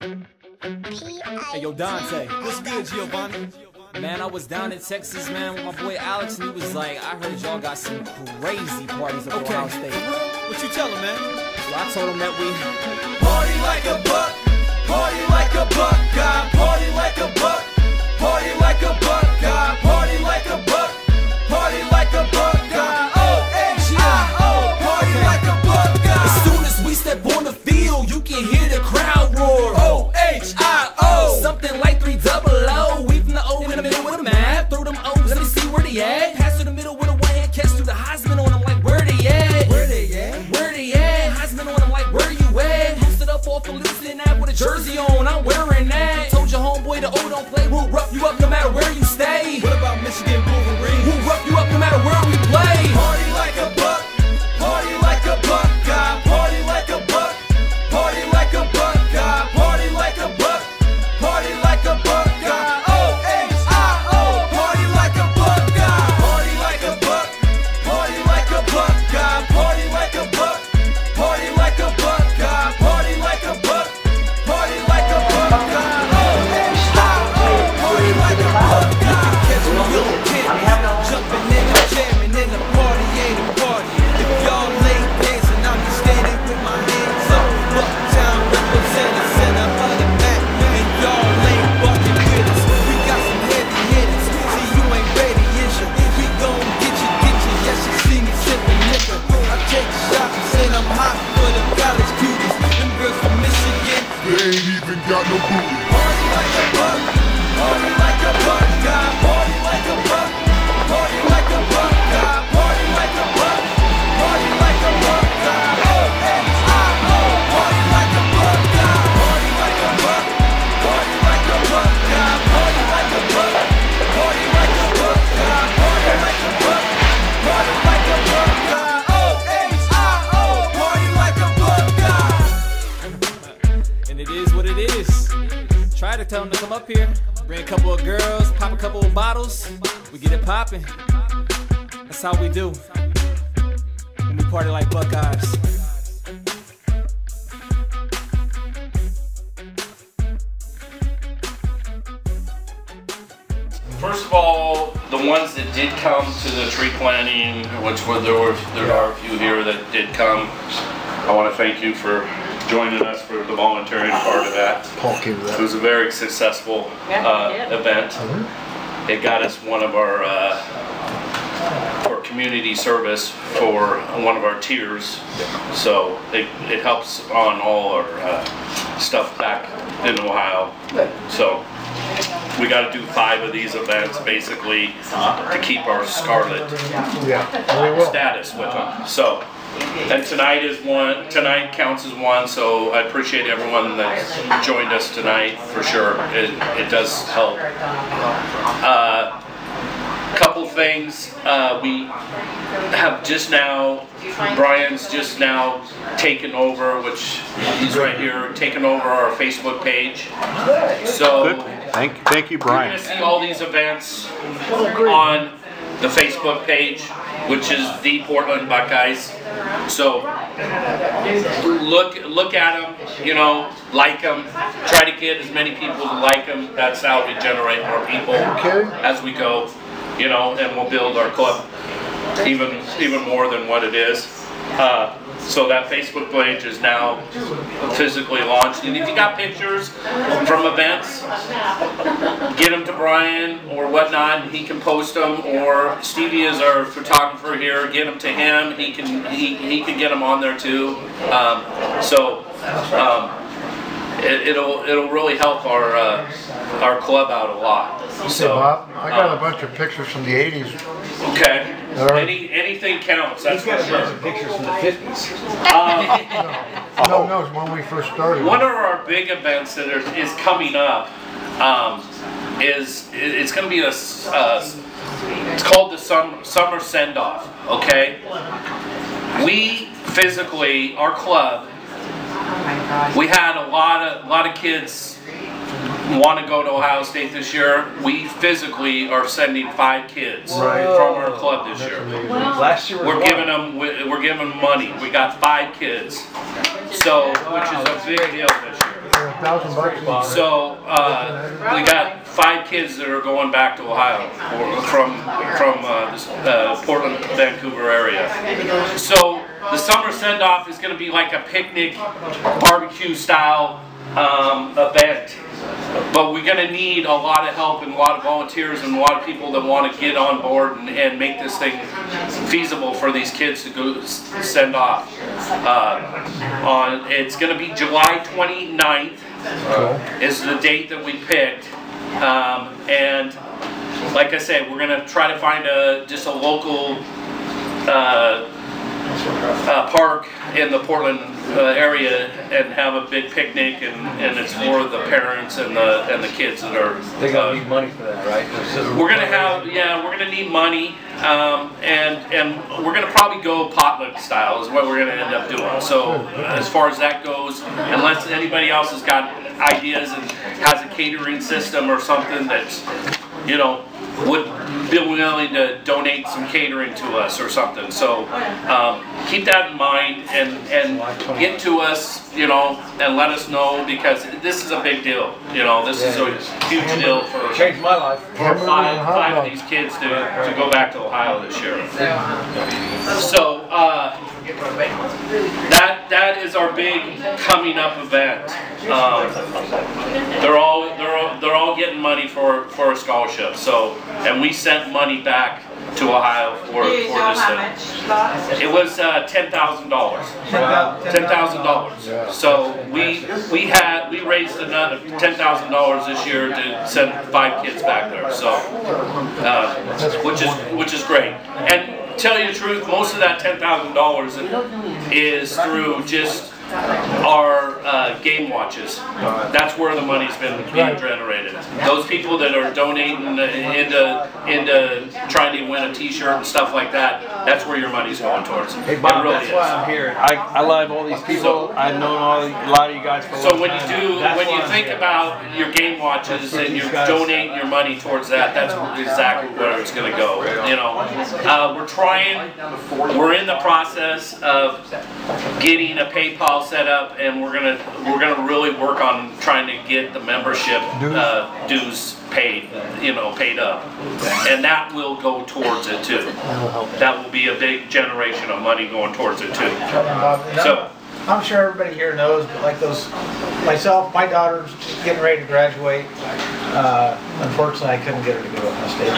Hey, yo, Dante. What's good, Giovanni? Man, I was down in Texas, man, with my boy Alex, and he was like, I heard y'all got some crazy parties up Ohio State. What you tell him, man? Well, I told him that we party like a buck, party like a buck, God, party like a buck, party like a buck, God, party like a buck, party like a buck, God, O-H-I-O, party like a buck, God. As soon as we step on the field, you can hear the crowd roar, O-H-I-O, something like 3-0-O, we from the O in the middle with a math, throw them O's, let me see where they at, pass to the middle with a one-hand catch to the Heisman on them like, where they at, where they at, where they at, Heisman on them like, where you at, posted up off of Lieutenant Ave with a jersey on, I'm wearing that, told your homeboy the O don't play, we'll rough you up no matter where you stay, what about Michigan Wolverine, we'll rough you up no matter where we play, party like a buck, party like a buck, God, party like a buck, party like a buck, God, party like a buck, party like a buck, God, O-H-I-O, party like a buck, God, party like a buck, party like a buck, God, party like a buck, party like a buck, God, party like a buck, party like a buck, God, O-H-I-O, party like a buck, God, catch me on campus, jumping in the jamming in the party ain't a party, if y'all late dancing, I'm just standing with my hands up, Bucktown representing center of the map, and y'all ain't bucking with us, we got some heavy hitters, see you ain't ready, is ya? We gon' get you, yes you see me sipping liquor, I take shots and send them hot for the college cuties, them girls from Michigan, they ain't even got no booty. Party like a buck, party like a buck, God, party like a buck, party like a buck, God, party like a buck, party like a buck, God, O-H-I-O, party like a buck, God, party like a buck, party like a buck, God, party like a buck, party like a buck, God, party like a buck, party like a buck, God, O-H-I-O, party like a buck, God. and it is what it is. Try to tell them to come up here, bring a couple of girls, pop a couple of bottles, we get it popping. That's how we do when we party like Buckeyes. First of all, the ones that did come to the tree planting, which there are a few here that did come, I want to thank you for joining us for the volunteering part of that. It was a very successful event. It got us one of our for community service for one of our tiers, so it helps on all our stuff back in Ohio. So we got to do 5 of these events basically to keep our scarlet status with them. So, and tonight is one. Tonight counts as one. So I appreciate everyone that joined us tonight for sure. It does help. Couple things. We have just now. Brian's just now taken over, which he's right here, taken over our Facebook page. So thank you, Brian. You're going to see all these events on the Facebook page, which is the Portland Buckeyes. So look at them, you know, like them, try to get as many people to like them. That's how we generate more people as we go, you know, and we'll build our club even more than what it is. So that Facebook page is now physically launched, and if you got pictures from events, get them to Brian or whatnot, and he can post them. Or Stevie is our photographer here. Get them to him. He can get them on there too. It'll really help our club out a lot. So, Bob, I got a bunch of pictures from the 80s. Okay. Anything counts. That's for sure. Some pictures from the 50s. No, when we first started. One of our big events that is coming up it's going to be it's called the summer send-off. Okay. We physically, our club, we had a lot of kids want to go to Ohio State this year. We physically are sending 5 kids from our club this year. Last year we're giving them money. We got 5 kids, so which is a big deal this year. $1,000. So we got 5 kids that are going back to Ohio from this Portland, Vancouver area. So the summer send-off is going to be like a picnic, barbecue style event. But we're going to need a lot of help and a lot of volunteers and a lot of people that want to get on board and make this thing feasible for these kids to go send off. It's going to be July 29th is the date that we picked. And like I said, we're going to try to find just a local park in the Portland area and have a big picnic, and it's for the parents and the kids that are. They're gonna need money for that, right? We're gonna have, we're gonna need money, and we're gonna probably go potluck style is what we're gonna end up doing. So as far as that goes, unless anybody else has got ideas and has a catering system or something that's, you know, would be willing to donate some catering to us or something. So keep that in mind and get to us, you know, and let us know, because this is a big deal. You know, this is a huge deal for changed my life. For five of these kids to go back to Ohio this year. So that is our big coming up event. They're all getting money for a scholarship. So, and we sent money back to Ohio for this thing. It was $10,000. $10,000. So we raised another $10,000 this year to send 5 kids back there. So which is great. And tell you the truth, most of that $10,000 is through just our game watches. That's where the money's been being generated. Those people that are donating into trying to win a T-shirt and stuff like that, that's where your money's going towards. Hey Bob, really that's why I'm here. I love all these people. I've known a lot of you guys for a long time. So when you think about your game watches and you're donating your money towards that, that's exactly where it's going to go. You know, we're in the process of getting a PayPal set up, and we're gonna really work on trying to get the membership dues paid up, and that will go towards it too. That will be a big generation of money going towards it too. So I'm sure everybody here knows, but like myself, my daughter's getting ready to graduate. Unfortunately, I couldn't get her to go to Ohio State.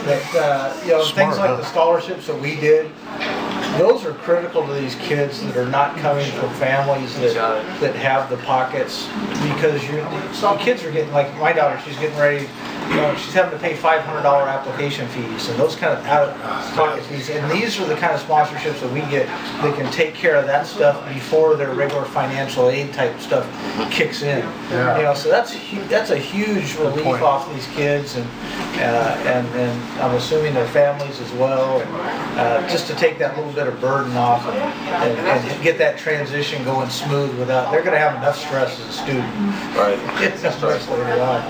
But you know, things like the scholarships that we did, those are critical to these kids that are not coming from families that have the pockets, because the kids are getting, like my daughter, she's getting ready, you know, she's having to pay $500 application fees and those kind of out-of-pocket fees, and these are the kind of sponsorships that we get that can take care of that stuff before their regular financial aid type stuff kicks in. You know, so that's a huge relief off these kids, and I'm assuming their families as well, and just to take that little bit of burden off and get that transition going smooth without, they're going to have enough stress as a student. Right. It's stress later on.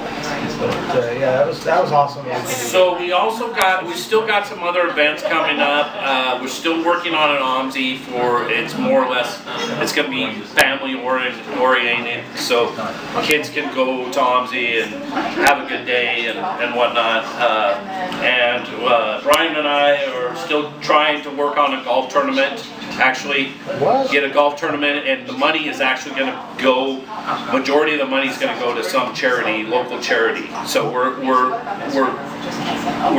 But yeah, that was awesome. So we still got some other events coming up. We're still working on an OMSI for, it's more or less, it's going to be family oriented, so kids can go to OMSI and have a good day and whatnot. Brian and I are still trying to work on a golf tournament. Actually, get a golf tournament, and the money is actually going to go. Majority of the money is going to go to some charity, local charity. So we're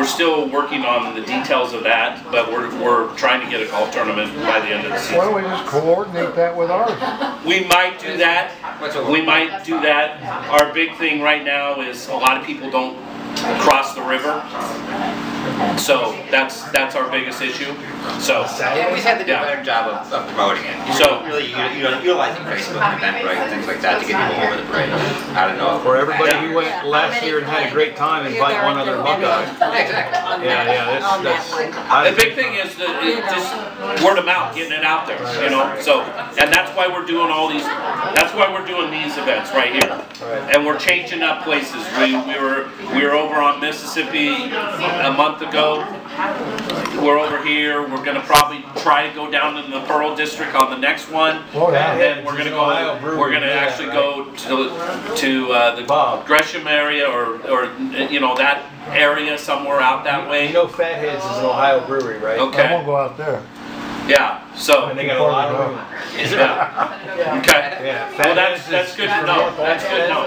still working on the details of that, but we're trying to get a golf tournament by the end of the season. Why don't we just coordinate that with ours? We might do that. We might do that. Our big thing right now is a lot of people don't cross the river. So that's our biggest issue. So yeah, we had to do a better job of promoting it. So really utilizing Facebook and Eventbrite, things like that, to get people over the bridge. I don't know. For everybody who went last year and had a great time, invite one other Buckeye. Exactly. Yeah, that's the big thing is just word of mouth, getting it out there, you know. So, and that's why we're doing all these That's why we're doing these events right here, and we're changing up places. We were over on Mississippi a month ago. We're over here. We're gonna probably try to go down in the Pearl District on the next one, and then we're gonna go. We're gonna actually go to the Gresham area, or you know, that area somewhere out that way. You know, Fatheads is an Ohio brewery, right? Okay. I won't go out there. Yeah. So. And they got a lot of room. Is it? Yeah. Okay. Yeah. Well, that's good to know. That's good to know.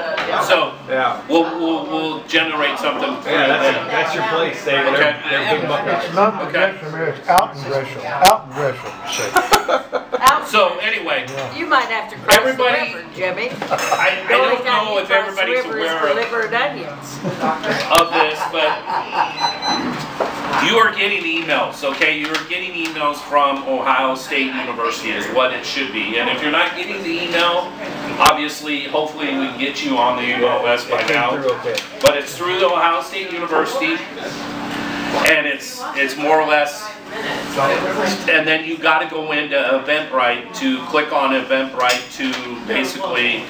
So yeah, we'll generate something. Yeah, that's your place. They're big Buckeyes. It's not in Gresham, it's out in Gresham. Out in Gresham. So anyway, you might have to cross everybody, the river, Jimmy. I don't know if everybody's aware of this, but you are getting emails, okay? You're getting emails from Ohio State University is what it should be. And if you're not getting the email, obviously, hopefully we can get you on the email list by now. But it's through the Ohio State University, and it's more or less, and then you got to go into Eventbrite to click on Eventbrite to basically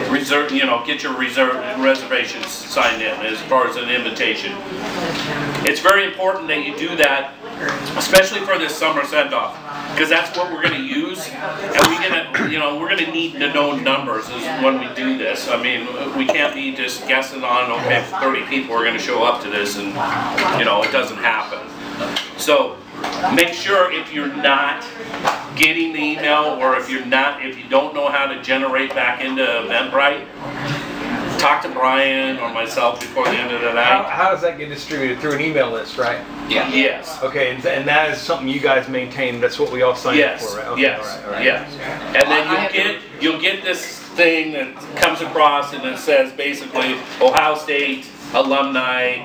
reserve, you know, get your reservations signed in as far as an invitation. It's very important that you do that, especially for this summer send-off, because that's what we're going to use, and we're gonna need to know numbers when we do this. I mean, we can't be just guessing on, okay, 30 people are going to show up to this, and you know, it doesn't happen. So make sure if you're not getting the email, or if you don't know how to generate back into Eventbrite, talk to Brian or myself before the end of the night. How does that get distributed? Through an email list, right? Yeah. Yes. Okay, and that is something you guys maintain. That's what we all sign up for, right? Okay, yes. all right. Yes. And then you'll get this thing that comes across, and it says basically Ohio State alumni,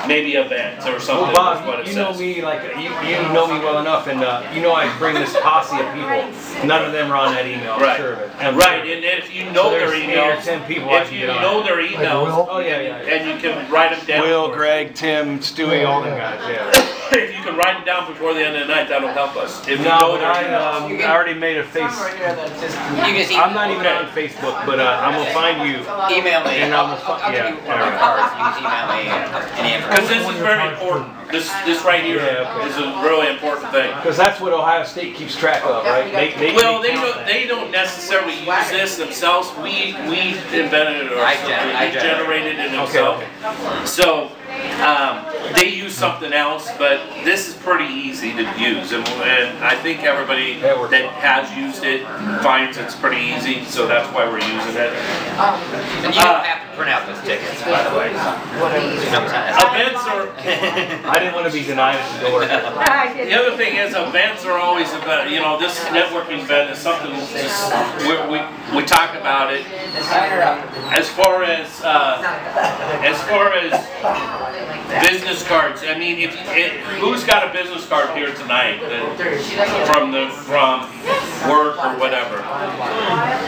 maybe events or something. Well, Bob, you know me, like you know me well enough, and you know I bring this posse of people. None of them are on that email. Right. Sure of it. Right, and if you know their emails, 8 or 10 people if you know their emails, oh yeah, and you can write them down. Will, Greg, Tim, Stewie, all them guys. Yeah. If you can write them down before the end of the night, that'll help us. If you No, know but their I already made a face. I'm not even on Facebook, but I'm gonna find you. Email me. And I'm gonna give you one of my cards. You can email me any information. Because this is very important. This right here is a really important thing. Because that's what Ohio State keeps track of, right? They don't necessarily use this themselves. We invented it ourselves. We generated it ourselves. Okay. So they use something else, but this is pretty easy to use, and I think everybody that has used it finds it's pretty easy. So that's why we're using it. And you don't have to print out those tickets, by the way. Events are. I didn't want to be denied at the door. The other thing is, events are always about, you know, this networking event is something we talk about it. As far as business cards, I mean, who's got a business card here tonight from work or whatever?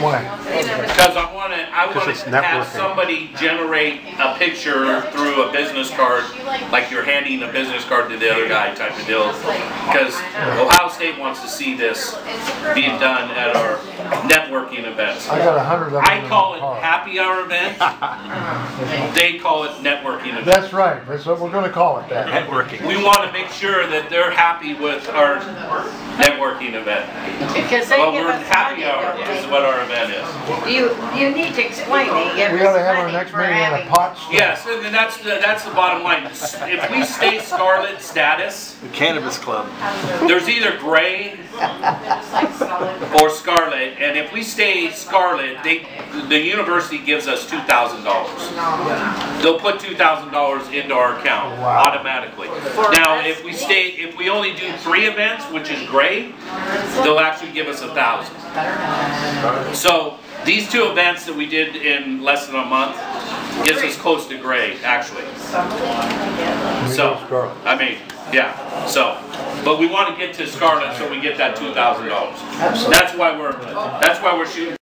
Why? Because I want to have somebody generate a picture through a business card, like you're handing a business card to the other guy type of deal. Because Ohio State wants to see this being done at our networking events. I got 100 of them. I call it happy hour event. They call it networking event. That's right. That's what we're going to call it. That networking. We want to make sure that they're happy with our networking event. Because they give we're us happy money, hour is what our event is. You need to explain it. we ought to have our next meeting in a pot store. Yes, and that's the bottom line. If we stay scarlet status, The Cannabis Club. there's either gray or scarlet, and if we stay scarlet, the university gives us $2,000. They'll put $2,000 into our account automatically. Now, if we only do 3 events, which is gray, they'll actually give us $1,000. So these 2 events that we did in less than a month gets us close to gray, actually. So, I mean, yeah. So, but we want to get to scarlet so we get that $2,000. That's why we're shooting.